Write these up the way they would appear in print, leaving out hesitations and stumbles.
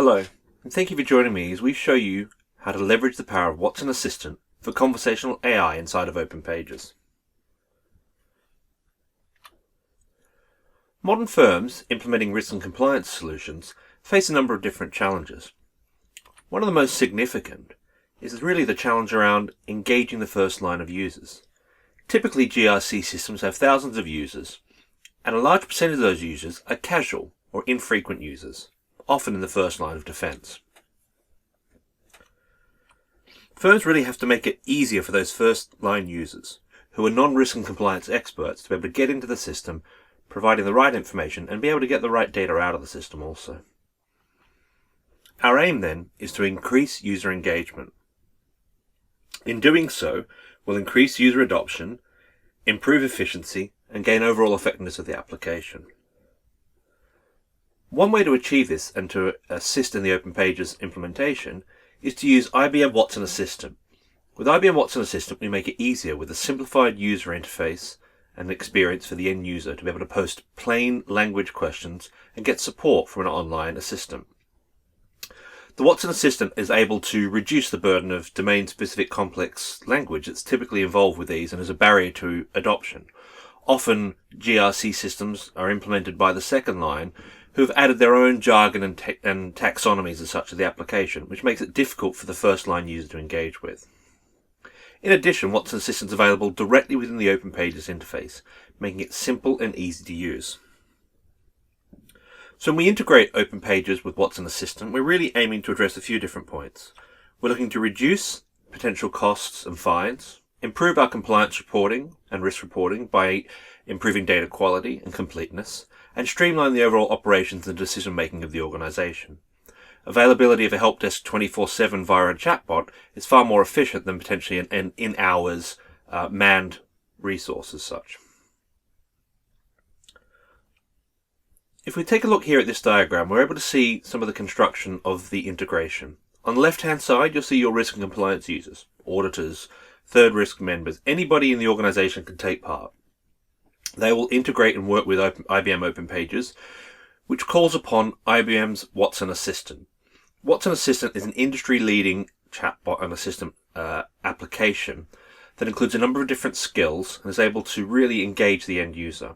Hello, and thank you for joining me as we show you how to leverage the power of Watson Assistant for conversational AI inside of OpenPages. Modern firms implementing risk and compliance solutions face a number of different challenges. One of the most significant is really the challenge around engaging the first line of users. Typically, GRC systems have thousands of users, and a large percentage of those users are casual or infrequent users, often in the first line of defense. Firms really have to make it easier for those first line users, who are non-risk and compliance experts, to be able to get into the system, providing the right information and be able to get the right data out of the system also. Our aim then is to increase user engagement. In doing so, we'll increase user adoption, improve efficiency, and gain overall effectiveness of the application. One way to achieve this and to assist in the OpenPages implementation is to use IBM Watson Assistant. With IBM Watson Assistant, we make it easier with a simplified user interface and experience for the end user to be able to post plain language questions and get support from an online assistant. The Watson Assistant is able to reduce the burden of domain-specific complex language that's typically involved with these and is a barrier to adoption. Often, GRC systems are implemented by the second line who have added their own jargon and taxonomies as such to the application, which makes it difficult for the first line user to engage with. In addition, Watson Assistant is available directly within the OpenPages interface, making it simple and easy to use. So when we integrate OpenPages with Watson Assistant, we're really aiming to address a few different points. We're looking to reduce potential costs and fines, improve our compliance reporting and risk reporting by improving data quality and completeness, and streamline the overall operations and decision making of the organization. Availability of a help desk 24/7 via a chatbot is far more efficient than potentially an in-hours manned resource as such. If we take a look here at this diagram, we're able to see some of the construction of the integration. On the left-hand side, you'll see your risk and compliance users, auditors, third risk members. Anybody in the organization can take part. They will integrate and work with IBM OpenPages, which calls upon IBM's Watson Assistant. Watson Assistant is an industry-leading chatbot and assistant application that includes a number of different skills and is able to really engage the end user.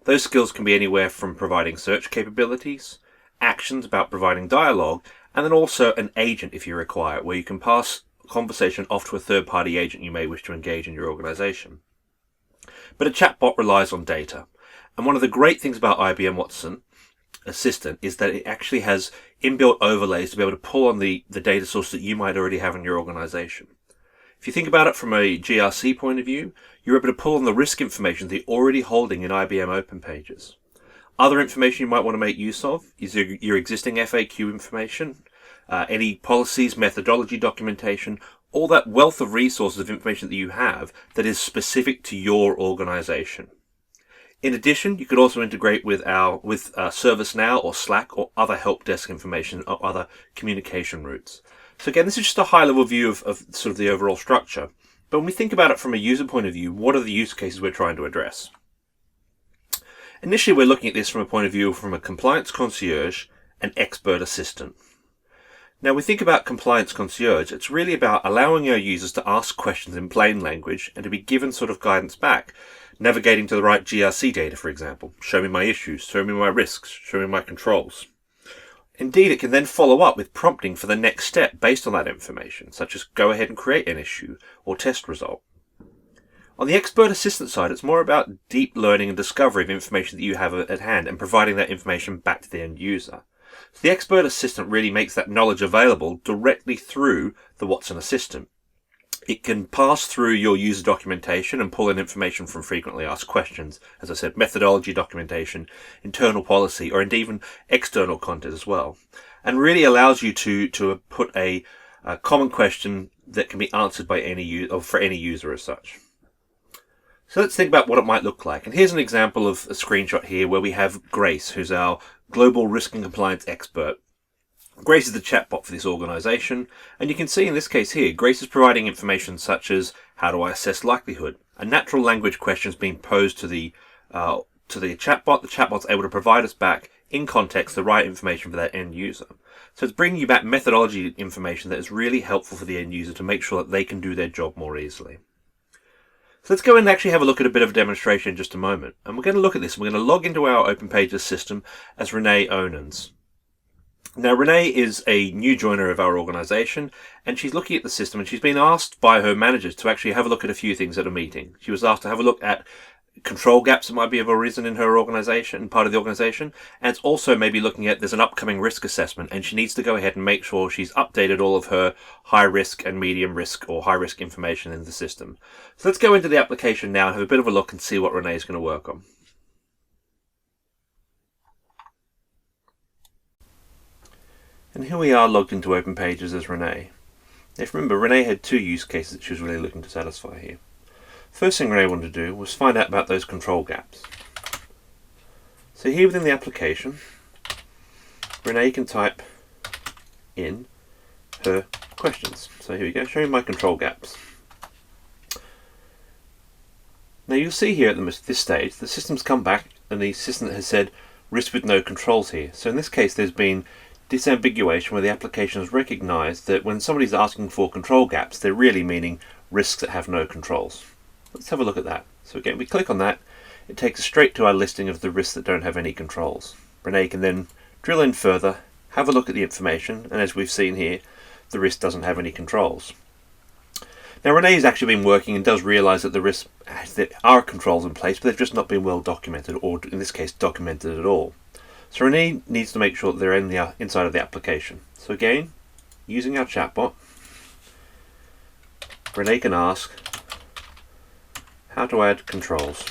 Those skills can be anywhere from providing search capabilities, actions about providing dialogue, and then also an agent if you require, where you can pass a conversation off to a third-party agent you may wish to engage in your organization. But a chatbot relies on data. And one of the great things about IBM Watson Assistant is that it actually has inbuilt overlays to be able to pull on the data source that you might already have in your organization. If you think about it from a GRC point of view, you're able to pull on the risk information that you're already holding in IBM OpenPages. Other information you might want to make use of is your existing FAQ information, any policies, methodology documentation, all that wealth of resources of information that you have that is specific to your organization. In addition, you could also integrate with ServiceNow or Slack or other help desk information or other communication routes. So again, this is just a high-level view of sort of the overall structure. But when we think about it from a user point of view, what are the use cases we're trying to address? Initially, we're looking at this from a point of view from a compliance concierge and expert assistant. Now, we think about compliance concierge, it's really about allowing our users to ask questions in plain language and to be given sort of guidance back, navigating to the right GRC data, for example. Show me my issues, show me my risks, show me my controls. Indeed, it can then follow up with prompting for the next step based on that information, such as go ahead and create an issue or test result. On the expert assistant side, it's more about deep learning and discovery of information that you have at hand and providing that information back to the end user. So the expert assistant really makes that knowledge available directly through the Watson Assistant. It can pass through your user documentation and pull in information from frequently asked questions, as I said, methodology documentation, internal policy, or indeed even external content as well, and really allows you to put a common question that can be answered by any user as such. So let's think about what it might look like. And here's an example of a screenshot here where we have Grace, who's our global risk and compliance expert. Grace is the chatbot for this organization, and you can see in this case here, Grace is providing information such as how do I assess likelihood? A natural language question is being posed to the chatbot. The chatbot's able to provide us back in context the right information for that end user. So it's bringing you back methodology information that is really helpful for the end user to make sure that they can do their job more easily. So let's go and actually have a look at a bit of a demonstration in just a moment. And we're going to look at this. We're going to log into our OpenPages system as Renee Onans. Now, Renee is a new joiner of our organization, and she's looking at the system, and she's been asked by her managers to actually have a look at a few things at a meeting. She was asked to have a look at control gaps that might be have arisen in her organization, part of the organization, and it's also maybe looking at there's an upcoming risk assessment, and she needs to go ahead and make sure she's updated all of her high risk and medium risk or high risk information in the system. So let's go into the application now and have a bit of a look and see what Renee is going to work on. And here we are logged into OpenPages as Renee. Now, if you remember, Renee had two use cases that she was really looking to satisfy here. First thing Renee wanted to do was find out about those control gaps. So here within the application, Renee can type in her questions. So here we go, showing my control gaps. Now you'll see here at this stage, the system's come back and the system has said risk with no controls here. So in this case there's been disambiguation where the application has recognised that when somebody's asking for control gaps, they're really meaning risks that have no controls. Let's have a look at that. So again, we click on that, it takes us straight to our listing of the risks that don't have any controls. Renee can then drill in further, have a look at the information, and as we've seen here, the risk doesn't have any controls. Now Renee's actually been working and does realise that the risks there are controls in place, but they've just not been well documented, or in this case documented at all. So Renee needs to make sure that they're in the inside of the application. So again, using our chatbot, Renee can ask how to add controls.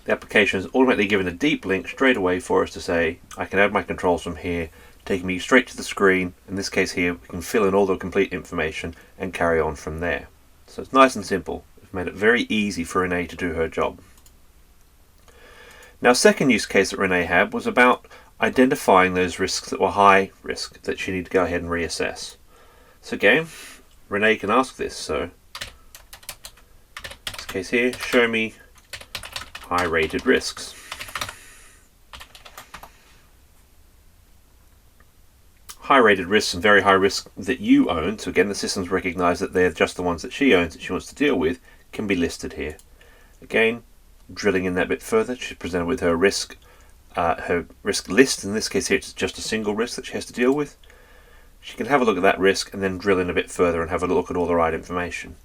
The application is automatically given a deep link straight away for us to say, I can add my controls from here, taking me straight to the screen. In this case here, we can fill in all the complete information and carry on from there. So it's nice and simple. We've made it very easy for Renee to do her job. Now, second use case that Renee had was about identifying those risks that were high risk that she needed to go ahead and reassess. So again, Renee can ask this. So in this case here, show me high rated risks. High rated risks and very high risk that you own, so again the system's recognise that they're just the ones that she owns that she wants to deal with, can be listed here. Again, drilling in that bit further, she's presented with her risk list. In this case here, it's just a single risk that she has to deal with. She can have a look at that risk and then drill in a bit further and have a look at all the right information.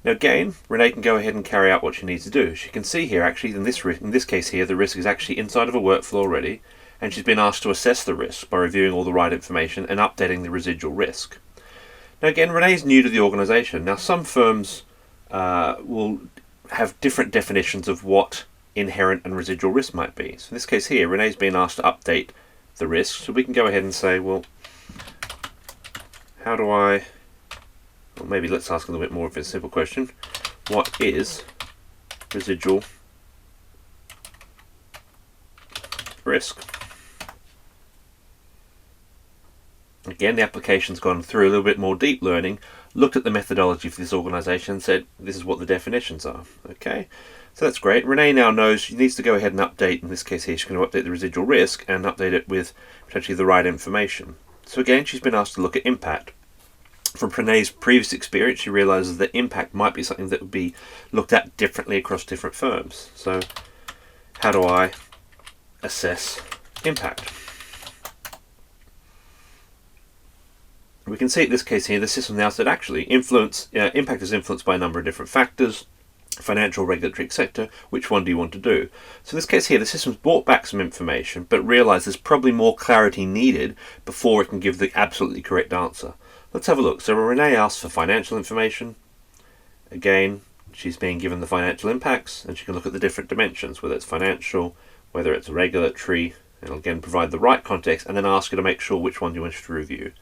Now again, Renee can go ahead and carry out what she needs to do. She can see here actually in this case here, the risk is actually inside of a workflow already, and she's been asked to assess the risk by reviewing all the right information and updating the residual risk. Now again, Renee's new to the organisation. Now some firms will have different definitions of what inherent and residual risk might be. So in this case here, Renee's been asked to update the risk, so we can go ahead and say, well, how do I, well, maybe let's ask a little bit more of a simple question. What is residual risk? Again, the application's gone through a little bit more deep learning, looked at the methodology for this organisation and said, this is what the definitions are. Okay, so that's great. Renee now knows she needs to go ahead and update, in this case here, she's going to update the residual risk and update it with potentially the right information. So again, she's been asked to look at impact. From Renee's previous experience, she realises that impact might be something that would be looked at differently across different firms. So how do I assess impact? We can see in this case here, the system now said actually impact is influenced by a number of different factors, financial, regulatory, etc. Which one do you want to do? So in this case here, the system's brought back some information, but realised there's probably more clarity needed before it can give the absolutely correct answer. Let's have a look. So Renee asks for financial information. Again, she's being given the financial impacts, and she can look at the different dimensions, whether it's financial, whether it's regulatory, and it'll again provide the right context, and then ask her to make sure which one you wish to review.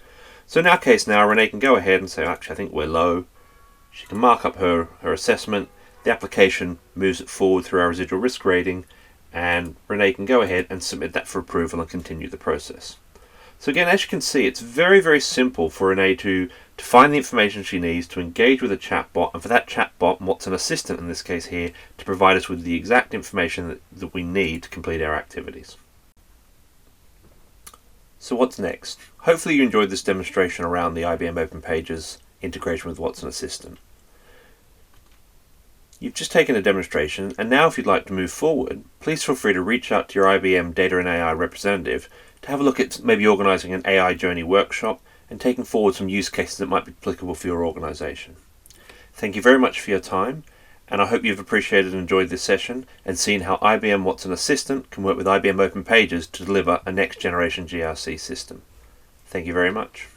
So in our case now, Renee can go ahead and say, actually, I think we're low. She can mark up her assessment. The application moves it forward through our residual risk rating, and Renee can go ahead and submit that for approval and continue the process. So again, as you can see, it's very, very simple for Renee to find the information she needs, to engage with a chatbot, and for that chatbot, what's an assistant in this case here, to provide us with the exact information that we need to complete our activities. So what's next? Hopefully you enjoyed this demonstration around the IBM OpenPages integration with Watson Assistant. You've just taken a demonstration, and now if you'd like to move forward, please feel free to reach out to your IBM Data and AI representative to have a look at maybe organising an AI journey workshop and taking forward some use cases that might be applicable for your organisation. Thank you very much for your time, and I hope you've appreciated and enjoyed this session and seen how IBM Watson Assistant can work with IBM OpenPages to deliver a next generation GRC system. Thank you very much.